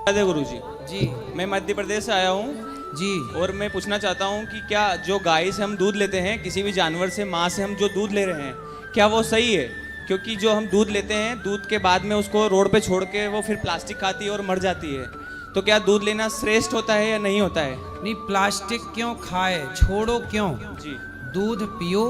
राधे गुरु जी। जी मैं मध्य प्रदेश से आया हूँ जी। और मैं पूछना चाहता हूँ कि क्या जो गाय से हम दूध लेते हैं, किसी भी जानवर से, माँ से हम जो दूध ले रहे हैं, क्या वो सही है? क्योंकि जो हम दूध लेते हैं, दूध के बाद में उसको रोड पे छोड़ के वो फिर प्लास्टिक खाती है और मर जाती है। तो क्या दूध लेना श्रेष्ठ होता है या नहीं होता है? नहीं, प्लास्टिक क्यों खाए, छोड़ो क्यों, जी दूध पियो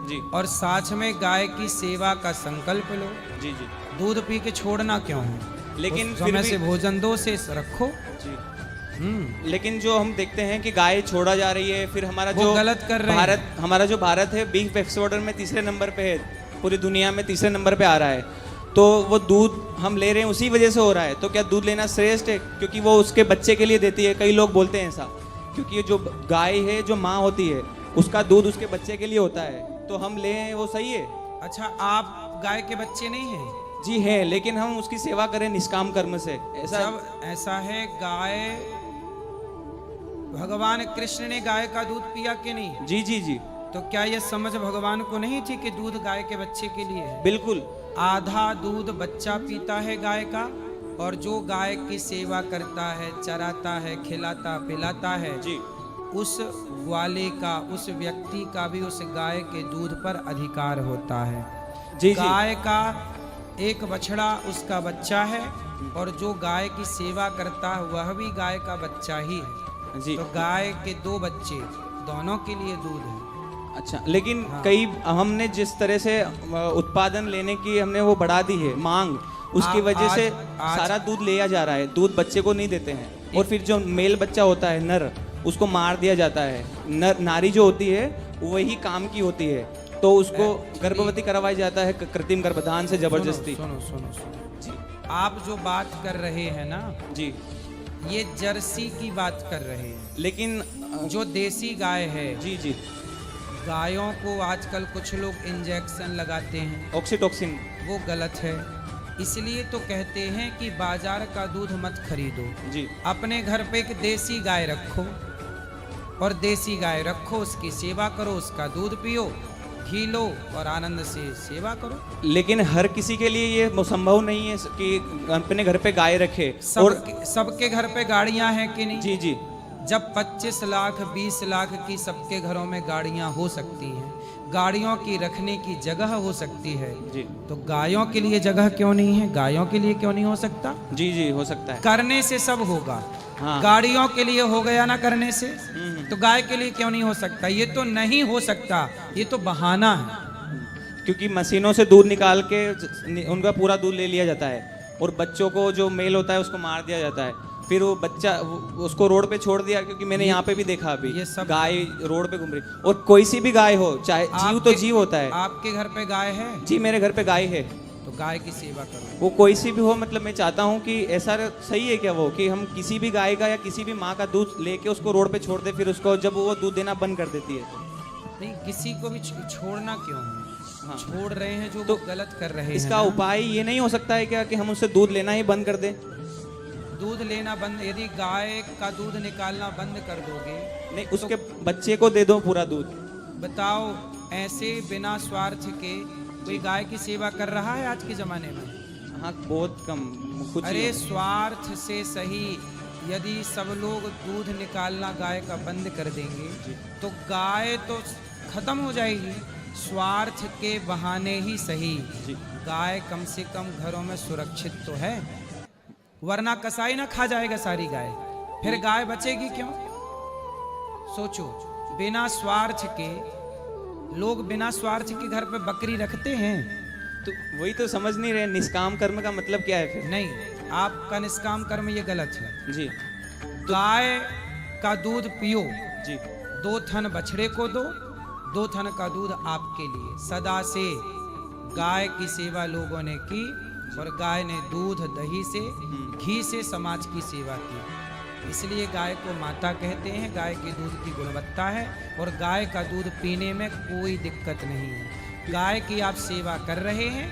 जी और साथ में गाय की सेवा का संकल्प लो। जी जी। दूध पी के छोड़ना क्यों है? लेकिन उस फिर समय भी से भोजन दो से रखो। जी। लेकिन जो हम देखते हैं कि गाय छोड़ा जा रही है, फिर हमारा वो जो गलत कर रहे भारत हैं। हमारा जो भारत है, बीफ एक्सपोर्टर में तीसरे नंबर पे है, पूरी दुनिया में तीसरे नंबर पे आ रहा है। तो वो दूध हम ले रहे हैं उसी वजह से हो रहा है। तो क्या दूध लेना श्रेष्ठ है? क्योंकि वो उसके बच्चे के लिए देती है, कई लोग बोलते हैं ऐसा। क्योंकि जो गाय है, जो माँ होती है, उसका दूध उसके बच्चे के लिए होता है। तो हम लें, वो सही है? अच्छा, आप गाय के बच्चे नहीं हैं? जी है, लेकिन हम उसकी सेवा करें निष्काम कर्म से, ऐसा? जब ऐसा है, गाय, भगवान कृष्ण ने गाय का दूध पिया कि नहीं? जी जी जी। तो क्या ये समझ भगवान को नहीं थी कि दूध गाय के बच्चे के लिए है? बिल्कुल। आधा दूध बच्चा पीता है गाय का, और जो गाय की सेवा करता है, चराता है, खिलाता पिलाता है, जी उस ग्वाले का, उस व्यक्ति का भी उस गाय के दूध पर अधिकार होता है। जी जी। गाय का एक बछड़ा उसका बच्चा है, और जो गाय की सेवा करता है वह भी गाय का बच्चा ही है। जी। तो गाय के दो बच्चे, दोनों के लिए दूध है। अच्छा, लेकिन हाँ। कई हमने जिस तरह से उत्पादन लेने की हमने वो बढ़ा दी है मांग, उसकी वजह से सारा दूध लिया जा रहा है, दूध बच्चे को नहीं देते हैं। और फिर जो मेल बच्चा होता है, नर, उसको मार दिया जाता है। नारी जो होती है वही काम की होती है, तो उसको गर्भवती करवाया जाता है कृत्रिम गर्भधान से जबरदस्ती। सुनो सुनो सुनो जी आप जो बात कर रहे हैं ना, जी। ये जर्सी की बात कर रहे हैं। लेकिन जो देसी गाय है, जी जी, गायों को आजकल कुछ लोग इंजेक्शन लगाते हैं, ऑक्सीटोक्सिन। वो गलत है। इसलिए तो कहते हैं कि बाजार का दूध मत खरीदो, जी अपने घर पे एक देसी गाय रखो, और देसी गाय रखो, उसकी सेवा करो, उसका दूध पियो, घी लो और आनंद से सेवा करो। लेकिन हर किसी के लिए ये संभव नहीं है कि अपने घर पे गाय रखे। और सबके घर पे गाड़ियां हैं कि नहीं? जी जी। जब 25 लाख 20 लाख की सबके घरों में गाड़ियां हो सकती हैं, गाड़ियों की रखने की जगह हो सकती है, जी तो गायों के लिए जगह क्यों नहीं है? गायों के लिए क्यों नहीं हो सकता? जी जी, हो सकता है। करने से सब होगा। हाँ। गाड़ियों के लिए हो गया ना करने से, तो गाय के लिए क्यों नहीं हो सकता? ये तो नहीं हो सकता, ये तो बहाना है। क्योंकि मशीनों से दूध निकाल के उनका पूरा दूध ले लिया जाता है, और बच्चों को जो मेल होता है उसको मार दिया जाता है। फिर वो बच्चा उसको रोड पे छोड़ दिया, क्योंकि मैंने यहाँ पे भी देखा अभी ये सब गाय रोड पे घूम रही। और कोई सी भी गाय हो, चाहे जीव तो जीव होता है। आपके घर पे गाय है? जी, मेरे घर पे गाय है। तो गाय की सेवा करो। वो कोई सी भी हो, मतलब मैं चाहता हूँ कि ऐसा सही है क्या वो, कि हम किसी भी गाय का या किसी भी माँ का दूध लेके उसको रोड पे छोड़ दे, फिर उसको जब वो दूध देना बंद कर देती है? नहीं, किसी को भी छोड़ना क्यों है? हाँ। छोड़ रहे हैं जो तो वो गलत कर रहे हैं। इसका उपाय ये नहीं हो सकता है क्या कि हम उससे दूध लेना ही बंद कर दें? दूध लेना बंद, यदि गाय का दूध निकालना बंद कर दोगे, नहीं, उसके बच्चे को दे दो पूरा दूध। बताओ, ऐसे बिना स्वार्थ के कोई गाय की सेवा कर रहा है आज के जमाने में? हाँ, बहुत कम, कुछ अरे ही। स्वार्थ से सही, यदि सब लोग दूध निकालना गाय का बंद कर देंगे, तो गाय तो खत्म हो जाएगी। स्वार्थ के बहाने ही सही, गाय कम से कम घरों में सुरक्षित तो है, वरना कसाई ना खा जाएगा सारी गाय, फिर गाय बचेगी क्यों? सोचो, बिना स्वार्थ के लोग, बिना स्वार्थ के घर पे बकरी रखते हैं। तो वही तो समझ नहीं रहे, निष्काम कर्म का मतलब क्या है फिर? नहीं, आपका निष्काम कर्म ये गलत है। जी गाय का दूध पियो, जी 2 थन बछड़े को दो, 2 थन का दूध आपके लिए। सदा से गाय की सेवा लोगों ने की, और गाय ने दूध दही से, घी से समाज की सेवा की। इसलिए गाय को माता कहते हैं। गाय के दूध की गुणवत्ता है, और गाय का दूध पीने में कोई दिक्कत नहीं है। गाय की आप सेवा कर रहे हैं,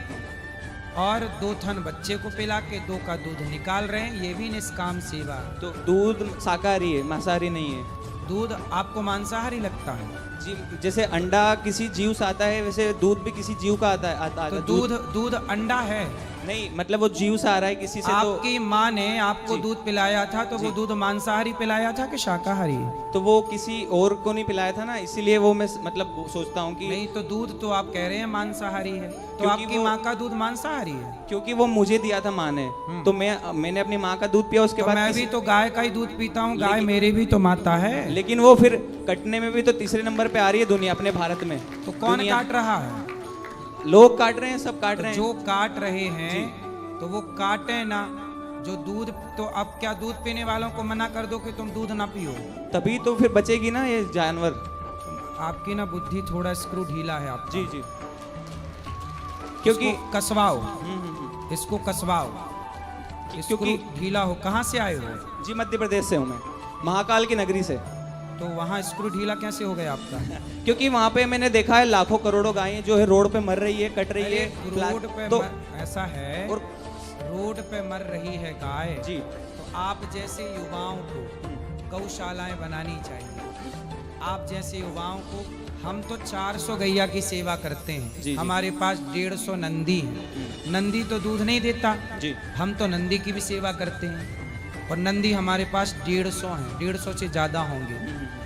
और 2 थन बच्चे को पिला के 2 का दूध निकाल रहे हैं, ये भी निष्काम सेवा है। तो दूध शाकाहारी है, मांसाहारी नहीं है? दूध आपको मांसाहारी लगता है? जी जैसे अंडा किसी जीव से आता है वैसे दूध भी किसी जीव का आता तो है। दूध अंडा है। नहीं मतलब वो जीव से आ रहा है किसी से, तो आपकी माँ ने आपको दूध पिलाया था तो वो दूध मांसाहारी पिलाया था कि शाकाहारी? तो वो किसी और को नहीं पिलाया था ना, इसीलिए वो मैं मतलब सोचता हूँ कि नहीं, तो दूध तो आप कह रहे हैं मांसाहारी है, तो क्योंकि आपकी माँ का दूध मांसाहारी है? क्योंकि वो मुझे दिया था माँ ने, तो मैंने अपनी माँ का दूध पिया, उसके तो बाद मैं भी तो गाय का ही दूध पीता हूँ, गाय मेरी भी तो माता है। लेकिन वो फिर कटने में भी तो तीसरे नंबर पे आ रही है दुनिया, अपने भारत में। तो कौन काट रहा है? लोग काट रहे हैं, सब काट रहे हैं। जो काट रहे हैं तो वो काटे ना। जो दूध, तो अब क्या दूध पीने वालों को मना कर दो कि तुम दूध ना पियो? तभी तो फिर बचेगी ना ये जानवर। आपकी ना बुद्धि थोड़ा स्क्रू ढीला है आप। जी जी, क्योंकि इसको कसवाओ, इसको कसवाओ, क्योंकि ढीला हो। कहाँ से आए हो? जी मध्य प्रदेश से हूँ मैं, महाकाल की नगरी से। तो वहाँ स्क्रू ढीला कैसे हो गया आपका? क्योंकि वहाँ पे मैंने देखा है लाखों करोड़ों गायें जो है रोड पे मर रही है, कट रही है। रोड पे तो ऐसा है, और रोड पे मर रही है गाय जी, तो आप जैसे युवाओं को गौशालाएं बनानी चाहिए। आप जैसे युवाओं को, हम तो 400 गैया की सेवा करते हैं। जी। हमारे पास 150 नंदी है। नंदी तो दूध नहीं देता, जी हम तो नंदी की भी सेवा करते हैं। और नंदी हमारे पास 150 हैं, 150 से ज़्यादा होंगे।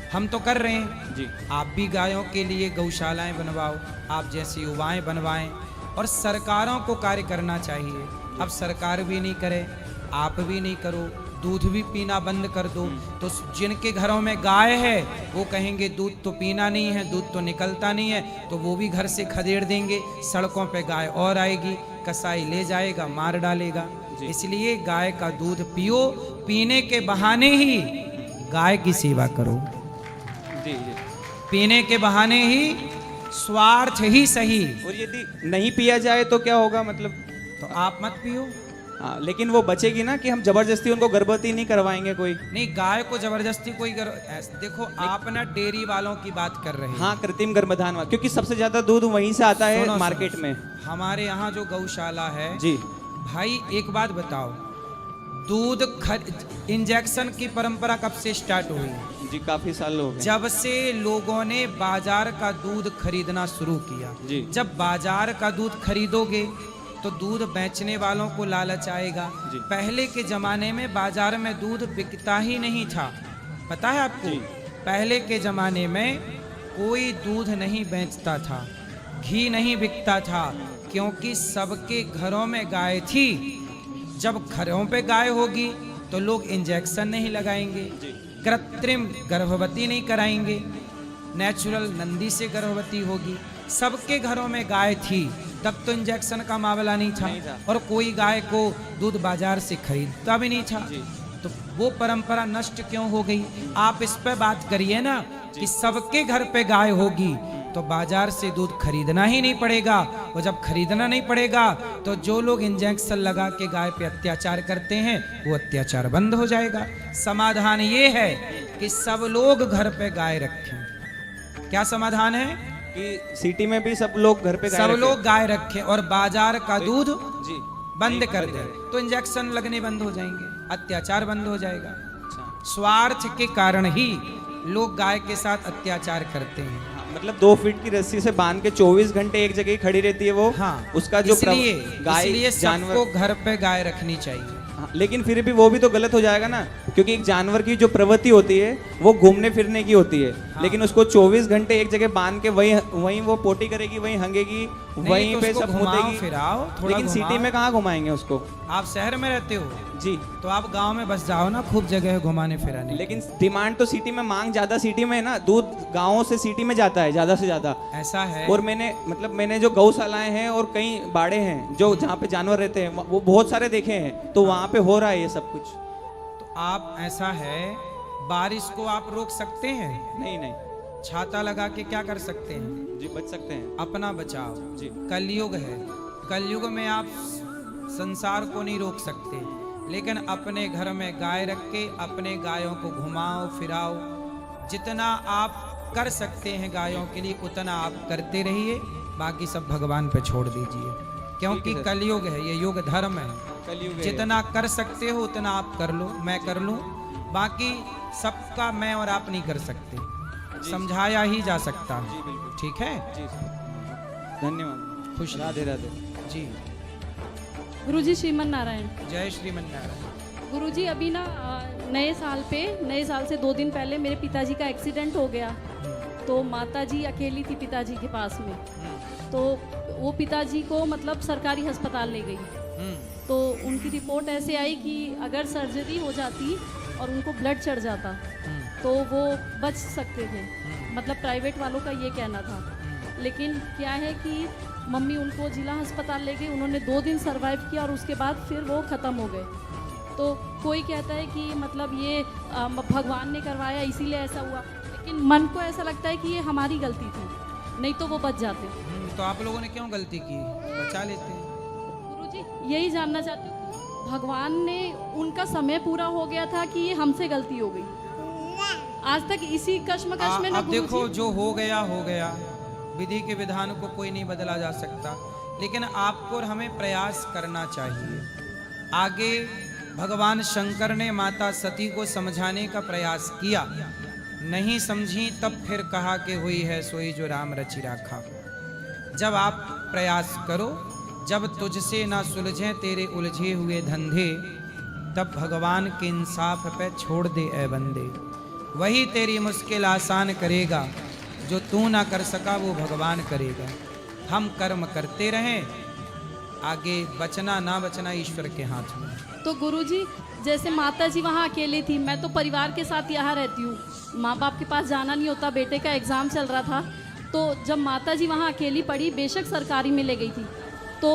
हम तो कर रहे हैं। जी, आप भी गायों के लिए गौशालाएं बनवाओ, आप जैसे युवाएं बनवाएं। और सरकारों को कार्य करना चाहिए। अब सरकार भी नहीं करे, आप भी नहीं करो, दूध भी पीना बंद कर दो, तो जिनके घरों में गाय है वो कहेंगे दूध तो पीना नहीं है, दूध तो निकलता नहीं है, तो वो भी घर से खदेड़ देंगे। सड़कों पे गाय और आएगी, कसाई ले जाएगा, मार डालेगा। इसलिए गाय का दूध पियो, पीने के बहाने ही गाय की सेवा करो। जी जी। पीने के बहाने ही, स्वार्थ ही सही। और यदि नहीं पिया जाए तो क्या होगा मतलब? तो आप मत पियो। हाँ, लेकिन वो बचेगी ना कि हम जबरदस्ती उनको गर्भवती नहीं करवाएंगे कोई। नहीं, गाय को जबरदस्ती कोई देखो आप ना डेयरी वालों की बात कर रहे हैं। हाँ, कृत्रिम गर्भधान, क्योंकि सबसे ज्यादा दूध वहीं से आता है सुनो, मार्केट सुनो, में। हमारे यहाँ जो गौशाला है जी भाई, एक बात बताओ, दूध इंजेक्शन की परंपरा कब से स्टार्ट हुई? जी, काफी साल हो गए। जब से लोगों ने बाजार का दूध खरीदना शुरू किया। जी। जब बाजार का दूध खरीदोगे तो दूध बेचने वालों को लालच आएगा। जी। पहले के जमाने में बाजार में दूध बिकता ही नहीं था, पता है आपको? जी। पहले के जमाने में कोई दूध नहीं बेचता था, घी नहीं बिकता था, क्योंकि सबके घरों में गाय थी। जब घरों पे गाय होगी तो लोग इंजेक्शन नहीं लगाएंगे, कृत्रिम गर्भवती नहीं कराएंगे, नेचुरल नंदी से गर्भवती होगी। सबके घरों में गाय थी, तब तो इंजेक्शन का मामला नहीं था, और कोई गाय को दूध बाजार से खरीदता भी नहीं था। तो वो परंपरा नष्ट क्यों हो गई? आप इस पे बात करिए ना कि सबके घर पे गाय होगी तो बाजार से दूध खरीदना ही नहीं पड़ेगा। और जब खरीदना नहीं पड़ेगा तो जो लोग इंजेक्शन लगा के गाय पे अत्याचार करते हैं वो अत्याचार बंद हो जाएगा। समाधान ये है कि सब लोग घर पे गाय रखें। क्या समाधान है? कि सिटी में भी सब लोग घर पे सब लोग गाय रखें और बाजार का दूध जी बंद कर दे, तो इंजेक्शन लगने बंद हो जाएंगे, अत्याचार बंद हो जाएगा। अच्छा। स्वार्थ के कारण ही लोग गाय के साथ अत्याचार करते हैं। हाँ, मतलब 2 फीट की रस्सी से बांध के 24 घंटे एक जगह ही खड़ी रहती है वो। हाँ, उसका जो इसलिए जानवर सबको घर पे गाय रखनी चाहिए। हाँ, लेकिन फिर भी वो भी तो गलत हो जाएगा ना, क्योंकि एक जानवर की जो प्रवृत्ति होती है वो घूमने फिरने की होती है। हाँ। लेकिन उसको 24 घंटे एक जगह बांध के वहीं वो पोटी करेगी, वहीं हंगेगी, वहीं तो पे उसको सब घुमाओ मुतेगी। फिराओ, थोड़ा लेकिन सिटी घुमाओ। में कहाँ घुमाएंगे उसको? आप शहर में रहते हो जी, तो आप गांव में बस जाओ ना, खूब जगह है घुमाने फिराने की। लेकिन डिमांड तो सिटी में, मांग ज्यादा सिटी में है ना, दूध गाँवों से सिटी में जाता है ज्यादा से ज्यादा। ऐसा है। और मैंने जो गौशालाएं हैं और कई बाड़े हैं जो जहाँ पे जानवर रहते हैं वो बहुत सारे देखे हैं, तो वहाँ पे हो रहा है ये सब कुछ। तो आप, ऐसा है, बारिश को आप रोक सकते हैं? नहीं नहीं छाता लगा के क्या कर सकते हैं? जी, बच सकते हैं। अपना बचाव। जी। कलयुग है, कलयुग में आप संसार को नहीं रोक सकते, लेकिन अपने घर में गाय रख के अपने गायों को घुमाओ फिराओ। जितना आप कर सकते हैं गायों के लिए उतना आप करते रहिए, बाकी सब भगवान पे छोड़ दीजिए, क्योंकि कलयुग है, ये युग धर्म है। कलयुग है। जितना कर सकते हो उतना आप कर लो, मैं कर लूं, बाकी सबका मैं और आप नहीं कर सकते। समझाया ही जा सकता जी है। बिल्कुल ठीक है जी सर, धन्यवाद। खुश राधे राधे। जी। गुरुजी श्रीमन नारायण। जय श्रीमन नारायण। गुरुजी अभी ना नए साल से 2 दिन पहले मेरे पिताजी का एक्सीडेंट हो गया। तो माताजी अकेली थी पिताजी के पास में। तो वो पिताजी को मतलब सरकारी अस्पताल ले गई। तो उनकी रिपोर्ट ऐसे आई कि अगर सर्जरी हो जाती और उनको ब्लड चढ़ जाता तो वो बच सकते थे, मतलब प्राइवेट वालों का ये कहना था। लेकिन क्या है कि मम्मी उनको जिला अस्पताल ले गई, उन्होंने 2 दिन सरवाइव किया और उसके बाद फिर वो ख़त्म हो गए। तो कोई कहता है कि मतलब ये भगवान ने करवाया इसीलिए ऐसा हुआ, लेकिन मन को ऐसा लगता है कि ये हमारी गलती थी, नहीं तो वो बच जाते। तो आप लोगों ने क्यों गलती की, बचा लेते। गुरुजी यही जानना चाहती हूँ, भगवान ने उनका समय पूरा हो गया था कि ये हमसे गलती हो गई। आज तक इसी कश्मकश में ना अब देखो गुरुजी। जो हो गया, विधि के विधान को कोई नहीं बदला जा सकता, लेकिन आपको और हमें प्रयास करना चाहिए। आगे भगवान शंकर ने माता सती को समझाने का प्रयास किया, नहीं समझी, तब फिर कहा कि हुई है सोई जो राम रचि राखा। जब आप प्रयास करो, जब तुझसे ना सुलझे तेरे उलझे हुए धंधे, तब भगवान के इंसाफ पे छोड़ दे ए बंदे। वही तेरी मुश्किल आसान करेगा, जो तू ना कर सका वो भगवान करेगा। हम कर्म करते रहें, आगे बचना ना बचना ईश्वर के हाथ में। तो गुरुजी जैसे माता जी वहाँ अकेली थी, मैं तो परिवार के साथ यहाँ रहती हूँ, माँ बाप के पास जाना नहीं होता। बेटे का एग्ज़ाम चल रहा था, तो जब माता जी वहाँ अकेली पड़ी, बेशक सरकारी में ले गई थी, तो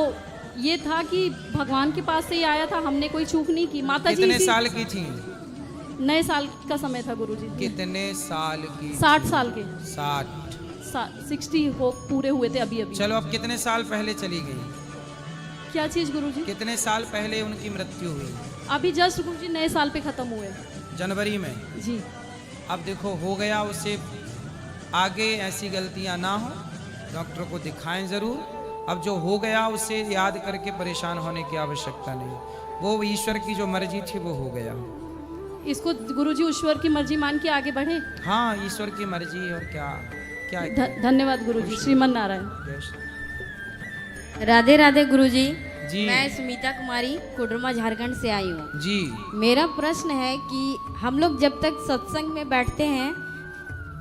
ये था कि भगवान के पास से ही आया था, हमने कोई चूक नहीं की। माता जी कितने साल की थी? नए साल का समय था गुरुजी। कितने साल की? 60 साल के। 60। 60 पूरे हुए थे अभी अभी। चलो अब कितने साल पहले चली गई? क्या चीज़ गुरुजी? कितने साल पहले उनकी मृत्यु हुई? अभी जस्ट गुरुजी नए साल पे ख़त्म हुए। जनवरी में। जी। अब देखो हो गया, उससे आगे ऐसी गलतियां ना हो, डॉक्टर को दिखाएं ज़रूर। अब जो हो गया उसे याद करके परेशान होने की आवश्यकता नहीं, वो ईश्वर की जो मर्जी थी वो हो गया। इसको गुरुजी ईश्वर की मर्जी मान के आगे बढ़े। हाँ, ईश्वर की मर्जी, और क्या क्या। धन्यवाद गुरुजी। श्रीमन नारायण। जय श्री- राधे राधे गुरुजी। जी। मैं सुमिता कुमारी कोडरमा झारखंड से आई हूँ। जी। मेरा प्रश्न है कि हम लोग जब तक सत्संग में बैठते हैं,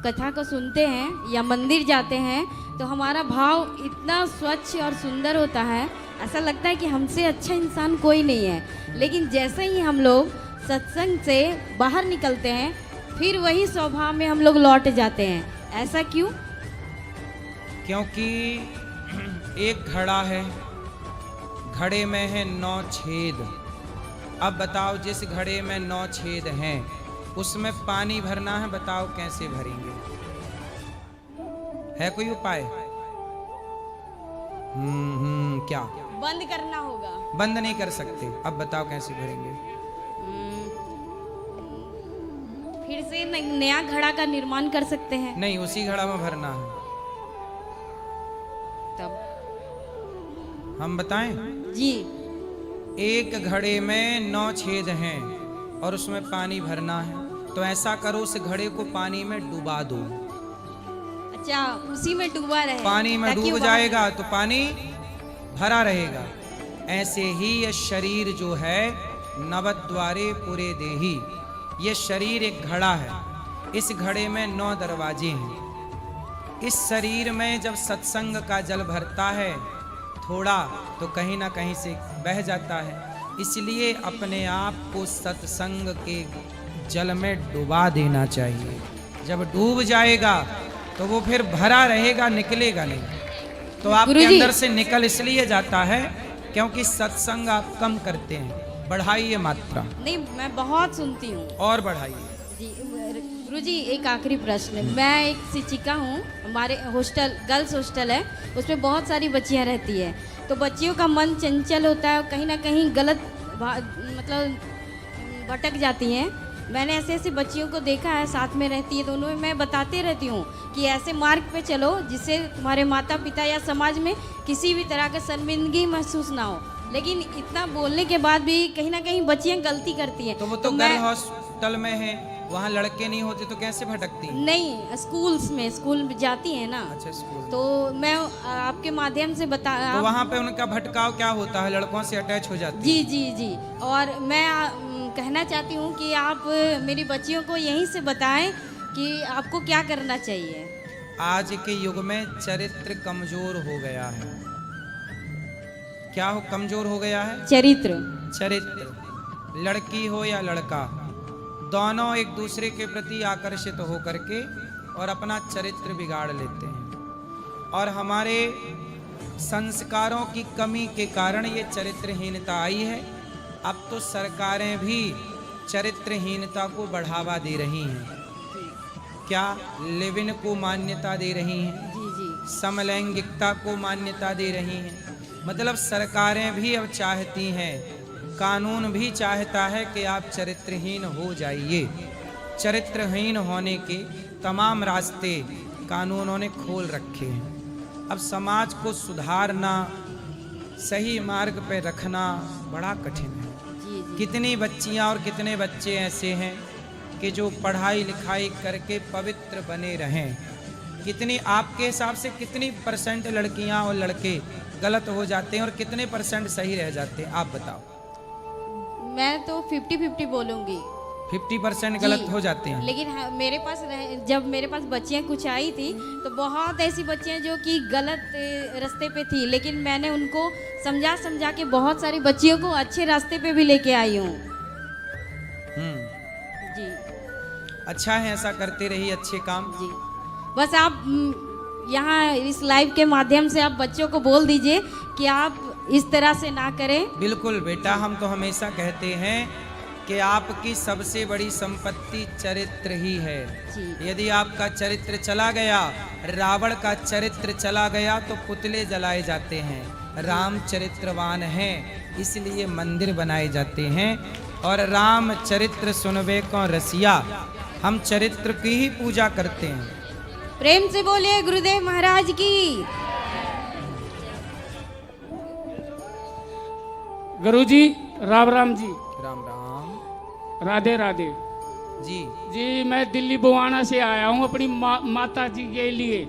कथा को सुनते हैं या मंदिर जाते हैं, तो हमारा भाव इतना स्वच्छ और सुंदर होता है, ऐसा लगता है कि हमसे अच्छा इंसान कोई नहीं है। लेकिन जैसे ही हम लोग सत्संग से बाहर निकलते हैं, फिर वही स्वभाव में हम लोग लौट जाते हैं। ऐसा क्यों? क्योंकि एक घड़ा है, घड़े में है 9 छेद। अब बताओ, जिस घड़े में 9 छेद हैं उसमें पानी भरना है, बताओ कैसे भरेंगे? है कोई उपाय? क्या? बंद करना होगा। बंद नहीं कर सकते, अब बताओ कैसे भरेंगे? फिर से नया घड़ा का निर्माण कर सकते हैं। नहीं, उसी घड़ा में भरना है। तब हम बताएं? जी। एक घड़े में 9 छेद हैं और उसमें पानी भरना है, तो ऐसा करो उस घड़े को पानी में डुबा दो। अच्छा, उसी में डूबा रहे। पानी में ताकि डूब वो जाएगा तो पानी भरा रहेगा। ऐसे ही ये शरीर जो है, नवद्वारे पूरे देही, ये शरीर एक घड़ा है। इस घड़े में 9 दरवाजे हैं। इस शरीर में जब सत्संग का जल भरता है थोड़ा, तो कहीं ना कहीं से बह जाता है। इसलिए अपने आप को सत्संग के जल में डुबा देना चाहिए। जब डूब जाएगा तो वो फिर भरा रहेगा, निकलेगा नहीं। तो आपके गुरुजी। अंदर से निकल इसलिए जाता है क्योंकि सत्संग आप कम करते हैं। बढ़ाइए मात्रा, नहीं, मैं बहुत सुनती हूँ। और बढ़ाइए। जी गुरुजी, एक आखिरी प्रश्न है। मैं एक शिक्षिका हूँ, हमारे हॉस्टल गर्ल्स हॉस्टल है, उसमें बहुत सारी बच्चियाँ रहती है। तो बच्चियों का मन चंचल होता है, कहीं ना कहीं गलत मतलब भटक जाती हैं। मैंने ऐसे ऐसे बच्चियों को देखा है, साथ में रहती है, दोनों में मैं बताते रहती हूँ कि ऐसे मार्ग पे चलो जिससे तुम्हारे माता पिता या समाज में किसी भी तरह का शर्मिंदगी महसूस ना हो। लेकिन इतना बोलने के बाद भी कहीं ना कहीं बच्चियाँ गलती करती हैं। तो वो तो गर्ल हॉस्टल में है, वहाँ लड़के नहीं होते तो कैसे भटकती हैं? नहीं, स्कूल में जाती है ना, अच्छा, स्कूल। तो मैं आपके माध्यम से बता तो वहाँ पे उनका भटकाव क्या होता है? लड़कों से अटैच हो जाती जी जी जी। और मैं कहना चाहती हूँ कि आप मेरी बच्चियों को यहीं से बताएं कि आपको क्या करना चाहिए। आज के युग में चरित्र कमजोर हो गया है। क्या हो कमजोर हो गया है? चरित्र। लड़की हो या लड़का, दोनों एक दूसरे के प्रति आकर्षित हो करके और अपना चरित्र बिगाड़ लेते हैं। और हमारे संस्कारों की कमी के कारण ये चरित्रहीनता आई है। अब तो सरकारें भी चरित्रहीनता को बढ़ावा दे रही हैं। क्या? लिव इन को मान्यता दे रही हैं, जी जी। समलैंगिकता को मान्यता दे रही हैं। मतलब सरकारें भी अब चाहती हैं, कानून भी चाहता है कि आप चरित्रहीन हो जाइए। चरित्रहीन होने के तमाम रास्ते कानूनों ने खोल रखे हैं। अब समाज को सुधारना, सही मार्ग पे रखना बड़ा कठिन है। जी जी। कितनी बच्चियां और कितने बच्चे ऐसे हैं कि जो पढ़ाई लिखाई करके पवित्र बने रहें। कितनी, आपके हिसाब से कितनी % लड़कियां और लड़के गलत हो जाते हैं और कितने % सही रह जाते हैं? आप बताओ। मैं तो 50-50 बोलूँगी। 50% गलत जी। हो जाते हैं। लेकिन मेरे पास जब मेरे पास बच्चियां कुछ आई थी तो बहुत ऐसी बच्चियां जो कि गलत रास्ते पे थी, लेकिन मैंने उनको समझा के बहुत सारी बच्चियों को अच्छे रास्ते पे भी लेके आई हूँ। जी अच्छा है, ऐसा करते रहिए अच्छे काम। जी। बस आप यहाँ इस लाइव के माध्यम से आप बच्चों को बोल दीजिए कि आप इस तरह से ना करें। बिल्कुल बेटा, हम तो हमेशा कहते हैं कि आपकी सबसे बड़ी संपत्ति चरित्र ही है। जी। यदि आपका चरित्र चला गया, रावण का चरित्र चला गया तो पुतले जलाए जाते हैं। राम चरित्रवान हैं, इसलिए मंदिर बनाए जाते हैं। और राम चरित्र सुनबे को रसिया, हम चरित्र की ही पूजा करते हैं। प्रेम से बोलिए गुरुदेव महाराज की। गुरुजी राम राम जी। राम राम। राधे राधे जी जी। मैं दिल्ली बुवाना से आया हूँ अपनी माता जी के लिए।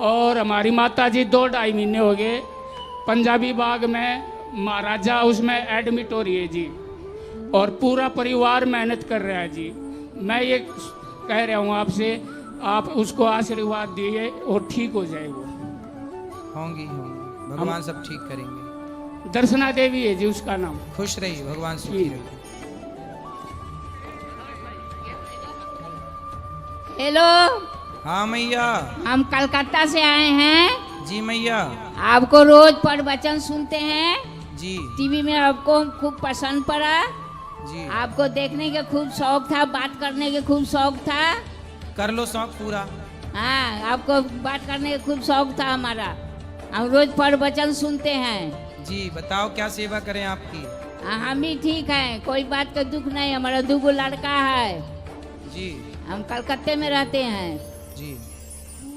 और हमारी माता जी 2-2.5 महीने हो गए पंजाबी बाग में महाराजा उसमें एडमिट हो रही है जी। और पूरा परिवार मेहनत कर रहा है जी। मैं ये कह रहा हूँ आपसे, आप उसको आशीर्वाद दिए और ठीक हो जाए वो। होंगी, भगवान सब ठीक करेंगे। दर्शना देवी है जी उसका नाम। खुश रहिए, भगवान सुखी जी। रखे। हेलो, हाँ मैया। हम कलकत्ता से आए हैं। जी मैया। आपको रोज प्रवचन सुनते हैं जी टीवी में, आपको खूब पसंद पड़ा। जी। आपको देखने के खूब शौक था, बात करने के खूब शौक था। कर लो शौक पूरा। हाँ, आपको बात करने का खूब शौक था हमारा। हम रोज प्रवचन सुनते हैं। जी बताओ क्या सेवा करें आपकी? हम भी ठीक हैं, कोई बात का दुख नहीं। हमारा 2 लड़का है। जी हम कलकत्ते में रहते हैं। जी।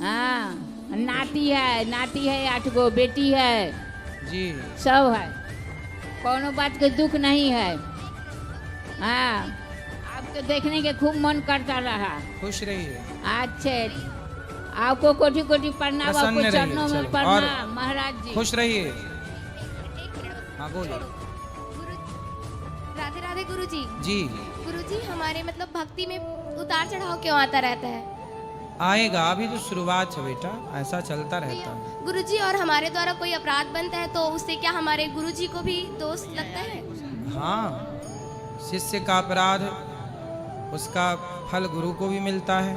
हाँ, नाती है 8 गो, बेटी है, जी सब है। कोनो बात के दुख नहीं है। हाँ, आपको देखने के खूब मन करता रहा। खुश रहिए। अच्छे, आपको कोटि कोटि प्रणाम, प्रसन्न आपको रहिए, चरणों में चलो। प्रणाम महाराज जी। खुश रहिए। हाँ बोलो। राधे राधे गुरुजी। जी गुरुजी, हमारे मतलब भक्ति में उतार चढ़ाव क्यों आता रहता है? आएगा, अभी तो शुरुआत है बेटा, ऐसा चलता रहता है। गुरुजी, और हमारे द्वारा कोई अपराध बनता है तो उससे क्या हमारे गुरुजी को भी दोष लगता है? हाँ, शिष्य का अपराध उसका फल गुरु को भी मिलता है।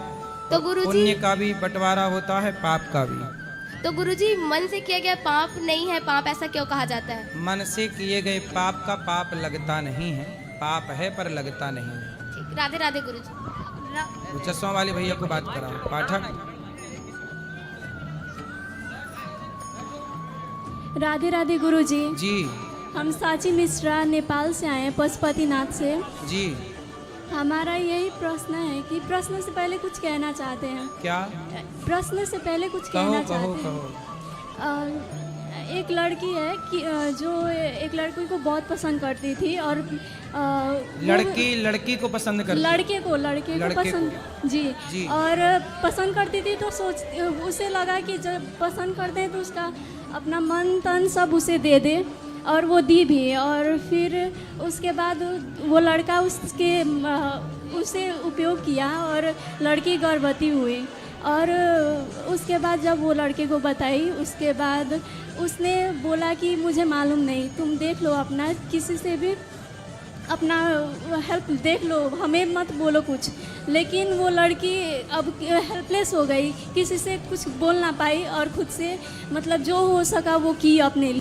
तो गुरुजी, पुण्य का भी बंटवारा होता है, पाप का भी। तो गुरुजी, मन से किया गया पाप नहीं है पाप, ऐसा क्यों कहा जाता है? मन से किए गए पाप का पाप लगता नहीं है, पाप है पर लगता नहीं है। ठीक, राधे राधे गुरुजी। वो चश्मा वाले भैया को बात कराओ। पाठक। राधे राधे गुरुजी। जी हम साची मिश्रा नेपाल से आए हैं, पशुपतिनाथ से। जी। हमारा यही प्रश्न है कि प्रश्न से पहले कुछ कहना चाहते हैं। क्या? प्रश्न से पहले कुछ कहो कहना कहो चाहते कहो। हैं। एक लड़की है कि जो एक लड़की को बहुत पसंद करती थी और लड़की को पसंद करती, लड़के को पसंद जी, और पसंद करती थी। तो उसे लगा कि जब पसंद करते हैं तो उसका अपना मन तन सब उसे दे दे, और वो दी भी। और फिर उसके बाद वो लड़का उसे उपयोग किया और लड़की गर्भवती हुई। और उसके बाद जब वो लड़के को बताई, उसके बाद उसने बोला कि मुझे मालूम नहीं, तुम देख लो अपना, किसी से भी अपना हेल्प देख लो, हमें मत बोलो कुछ। लेकिन वो लड़की अब हेल्पलेस हो गई, किसी से कुछ बोल ना पाई और खुद से मतलब जो हो सका वो की अपने लिए।